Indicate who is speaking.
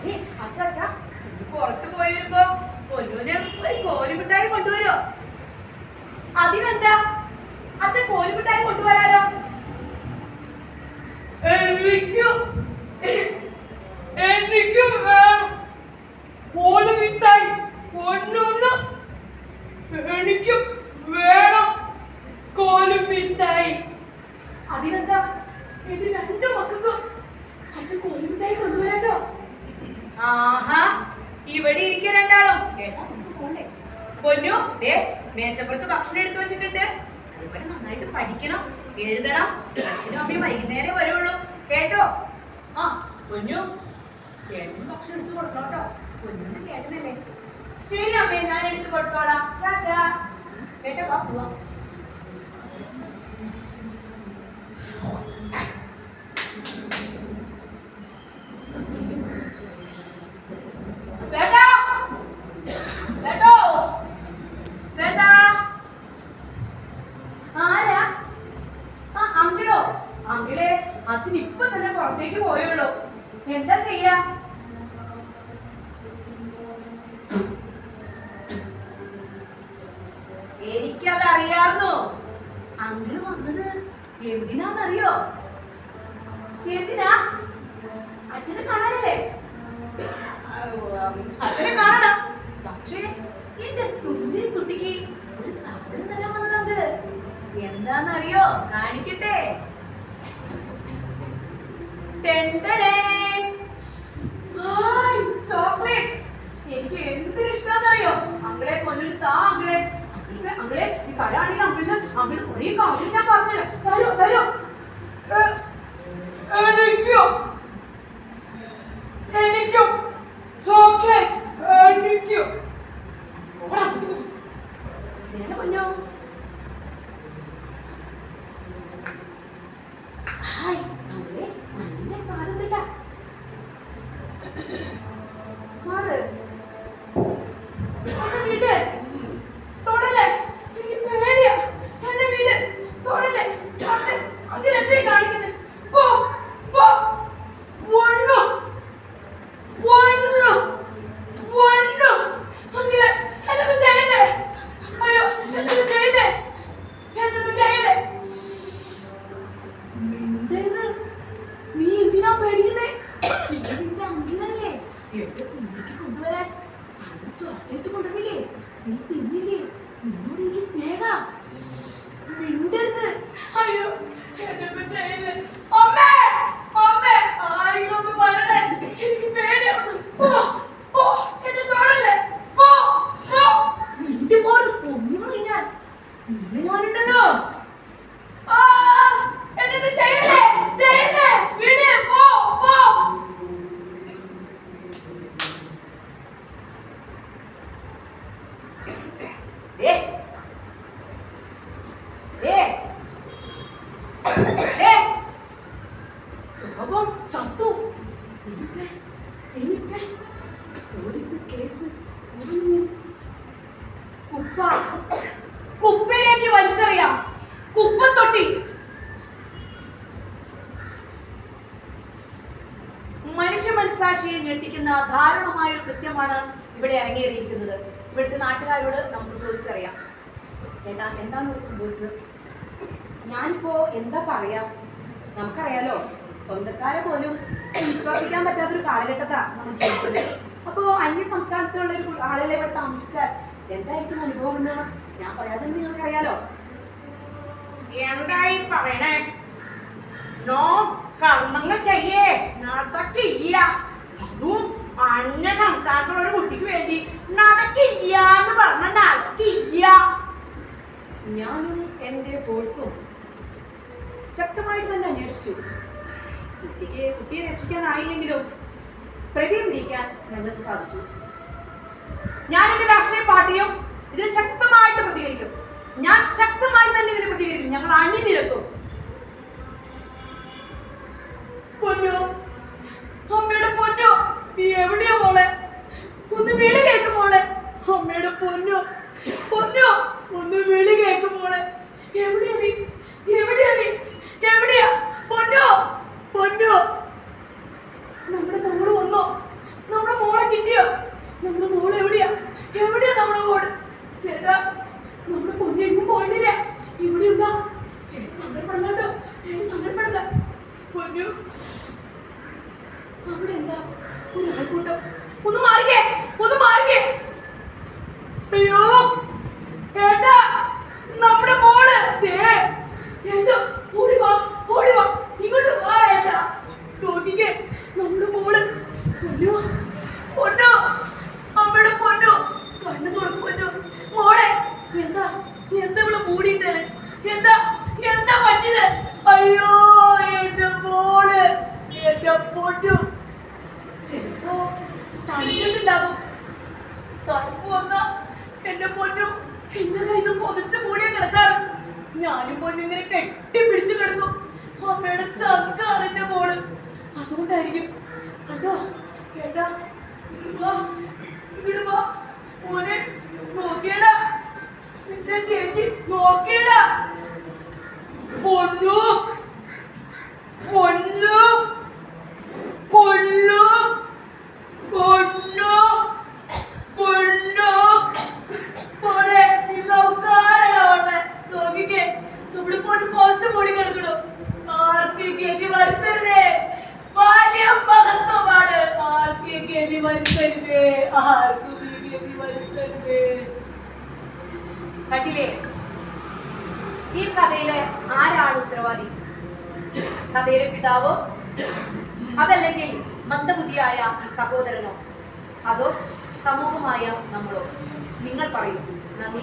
Speaker 1: അതെ അച്ഛാ പുറത്ത് പോയി വരുമ്പോ പൊന്നൂന് ഒരു കോലുമിഠായി കൊണ്ടുവരോ? അതിനെന്താ അച്ഛൻ കോലുമിഠായി കൊണ്ടുവരാലോ?
Speaker 2: എനിക്കും വേണം കോലുമിഠായി. പൊന്നൂന് എനിക്കും വേണം കോലുമിഠായി.
Speaker 1: അതിനെന്താ എന്റെ രണ്ടു മക്കൾക്കും അച്ഛൻ കോലുമിഠായി കൊണ്ടുവരാട്ടോ. ആഹാ ഇവിടെ ഇരിക്കുക രണ്ടാളും. കേട്ടാ നമുക്ക് പോണ്ടേ? പൊന്നു ദേ മേശപ്പുറത്ത് ഭക്ഷണം എടുത്തു വെച്ചിട്ടുണ്ട്. അതുപോലെ നന്നായിട്ട് പഠിക്കണം, എഴുതണം. അച്ഛനും അമ്മയും വൈകുന്നേരം വരുള്ളൂ കേട്ടോ. ആ പൊന്നു ചേട്ടന് ഭക്ഷണം എടുത്ത് കൊടുക്കണം കേട്ടോ. പൊന്നുന്റെ ചേട്ടനല്ലേ? ശരി അമ്മേ, ഞാൻ എടുത്ത് കൊടുത്തോളാം. ചാച്ചാ കേട്ടോ, വാ പോവാം. അച്ഛൻ ഇപ്പൊ തന്നെ പുറത്തേക്ക് പോയുള്ളൂ. എന്താ ചെയ്യാ? എനിക്കത് അറിയാർന്നു. അങ്കിള് വന്നത് എന്തിനാന്നറിയോ? എന്തിനാ? അച്ഛനെ കാണാനല്ലേ? അച്ഛനെ കാണണം. പക്ഷേ എന്റെ സുന്ദരി കുട്ടിക്ക് ഒരു സാധനം തരാൻ വന്നത്. എന്താന്നറിയോ? കാണിക്കട്ടെ. ചോക്ലേറ്റ്. എനിക്ക് എന്ത് ഇഷ്ടമാണെന്നറിയോ? അങ്കിളെ പൊന്നിന് താ. അങ്കിളെ അങ്കിളെ ഈ തരാണെങ്കിൽ അങ്കിളിന് കുറെ കാര്യം ഞാൻ പറഞ്ഞു തരോ.
Speaker 2: എനിക്കും ചോക്ലേറ്റ്. എനിക്കും
Speaker 1: പൊന്നോ. ഹായ് അങ്കിളെ, നല്ല സാധനം കേട്ടാ. മാറ് വീട് തൊടല്ലേ. എനിക്ക് പേടിയാ. എന്റെ വീട് തൊടല്ലേ. അതിനെന്തേ കാണിക്കുന്നത്? പോ പോ. വണ്ണു വണ്ണു വണ്ണു. അങ്കിളെ എന്നൊന്ന് ചെയ്യല്ലേ. അയ്യോ എന്നൊന്ന് ചെയ്യല്ലേ. എന്നൊന്ന് ചെയ്യല്ലേ. നീ എന്തിനാ പേടിക്കുന്നേ? നിന്റെ അങ്കിളല്ലേ എന്റെ സുന്ദരിക്ക് കൊണ്ടുവരാൻ അന്ന് ചോക്ലേറ്റ് കൊണ്ടുവന്നില്ലേ? നീ തിന്നില്ലേ? നിന്നോട് എനിക്ക് സ്നേഹ. മിണ്ടരുത്.
Speaker 2: അയ്യോ എന്നൊന്ന് ചെയ്യല്ലേ. അമ്മേ അമ്മേ ആരെങ്കിലും ഒന്ന് വരണേ. എനിക്ക് പേടിയാണ്. പോ എന്നെ തൊടല്ലേ. പോ പോ.
Speaker 1: നിന്റെ പോലെ പൊന്നുകളി ഞാൻ നിന്നെ ഞാനുണ്ടല്ലോ.
Speaker 2: എന്നൊന്ന് ചെയ്യല്ലേ. ചെയ്യല്ലേ. വിട്. പോ പോ.
Speaker 1: ചത്തു. Police case. കുപ്പയിലേക്ക് വലിച്ചെറിയാം. കുപ്പത്തൊട്ടി. മനുഷ്യ മനസാക്ഷിയെ ഞെട്ടിക്കുന്ന ദാരുണമായ ഒരു കൃത്യമാണ് ഇവിടെ അരങ്ങേറിയിരിക്കുന്നത്. ഇവിടുത്തെ നാട്ടുകാരോട് നമുക്ക് ചോദിച്ചറിയാം. ചേട്ടാ എന്താണ് ഇവിടെ സംഭവിച്ചത്? ഞാനിപ്പോ എന്താ പറയാ, നമുക്കറിയാലോ സ്വന്തക്കാരെ പോലും വിശ്വസിക്കാൻ പറ്റാത്തൊരു കാലഘട്ടത്താ നമ്മൾ ജീവിക്കുന്നത്. അപ്പോ അന്യ സംസ്ഥാനത്തുള്ള ഒരു ആളുകളെ ഇവിടെ താമസിച്ചാൽ എന്തായിരിക്കും അനുഭവം എന്ന് ഞാൻ പറയാതെ നിങ്ങൾക്കറിയാലോ.
Speaker 2: എന്തായി പറയണേ? നോ കർമ്മങ്ങൾ ചെയ്യേ. നടക്കില്ല. അതും അന്യ സംസ്ഥാനത്തുള്ള ഒരു കുട്ടിക്ക് വേണ്ടി നടക്കില്ല എന്ന് പറഞ്ഞ നടക്കില്ല.
Speaker 1: ഞാനും എന്റെ ഫോഴ്സും ശക്തമായിട്ട് തന്നെ അന്വേഷിച്ചു. കുട്ടിയെ രക്ഷിക്കാനായില്ലെങ്കിലും പ്രതി പിടിക്കാൻ ഞങ്ങൾക്ക് സാധിച്ചു. ഞാൻ എന്റെ രാഷ്ട്രീയ പാർട്ടിയും ഇതിൽ ശക്തമായിട്ട് പ്രതികരിക്കും. ഞാൻ ശക്തമായി തന്നെ ഇതിന് പ്രതികരിക്കും. ഞങ്ങൾ അണിനിരക്കും.
Speaker 2: പൊന്നോ, അമ്മയുടെ പൊന്നോ, നീ എവിടെയാ മോളെ? ഒന്ന് വിളി കേൾക്കും മോളെ. അമ്മയുടെ പൊന്നോ പൊന്നോ, ഒന്ന് വിളി കേൾക്കും മോളെ. എവിടെയാ നീ? എവിടെയാ നീ? എവിടെയാ പൊന്നോ? പൊന്നോ, നമ്മുടെ മോള് വന്നോ? ചേച്ചി സങ്കടപ്പെടണ്ട. പൊന്നു, അവിടെ എന്താ ഒരു ആൾക്കൂട്ടം? ഒന്ന് മാറിക്കേ, ഒന്ന് മാറിക്കേ. അയ്യോ ഏട്ടാ, നമ്മുടെ മോള് ഏട്ടാ, ഓടി വാ, ഓടി വാ, ഇങ്ങോട്ട് വാ ഏട്ടാ. നോക്കിക്കേ, നമ്മുടെ മോള്. പൊന്നു, പൊന്നു, അമ്മയുടെ പൊന്നു, കണ്ണു തുറക്കും പൊന്നു. മോളെ, എന്താ എന്താ ഇവിടെ മൂടിയിട്ടാണ്? എന്താ എന്താ പറ്റിയത്? അയ്യോ എന്റെ മോള്, എന്റെ പൊന്നു. ചിലപ്പോ തണുത്തിട്ടുണ്ടാകും. തണുപ്പ് വന്ന എന്റെ പൊന്നു എന്റെ കയ്യിൽ പൊതിച്ച് മൂടിയാ കിടക്കാറ്. ഞാനും പൊന്നു ഇങ്ങനെ കെട്ടിപ്പിടിച്ചു കിടക്കും. അമ്മയുടെ ചങ്കാണ് എന്റെ മോള്. അതുകൊണ്ടായിരിക്കും. കണ്ടോ ഏട്ടാ, ഇവിടെ വാ മോനെ. നോക്കിയടാ, നിന്റെ ചേച്ചി നോക്കിയടാ. പൊന്നു, പൊന്നു, പൊന്നു, പൊന്നു, പൊന്നു. മോനെ, ഇത് അവതാരമാണ്. നോക്കിക്കേ, നമ്മുടെ പൊന്നു പൊതിച്ച് മൂടി കിടക്കണു. ആർക്കും ഗതി വരുത്തരുതേ. വലിയ മഹത്വമാണ്. ആർക്കും ഗതി വരുത്തരുതേ. ആർക്കും ഈ ഗതി വരുത്തരുതേ.
Speaker 1: കണ്ടില്ലേ, ഈ കഥയിലെ ആരാണ് ഉത്തരവാദി? കഥയിലെ പിതാവോ, അതല്ലെങ്കിൽ മന്ദബുദ്ധിയായ ഈ സഹോദരനോ, അതോ സമൂഹമായ നമ്മളോ? നിങ്ങൾ പറയൂ. നന്ദി.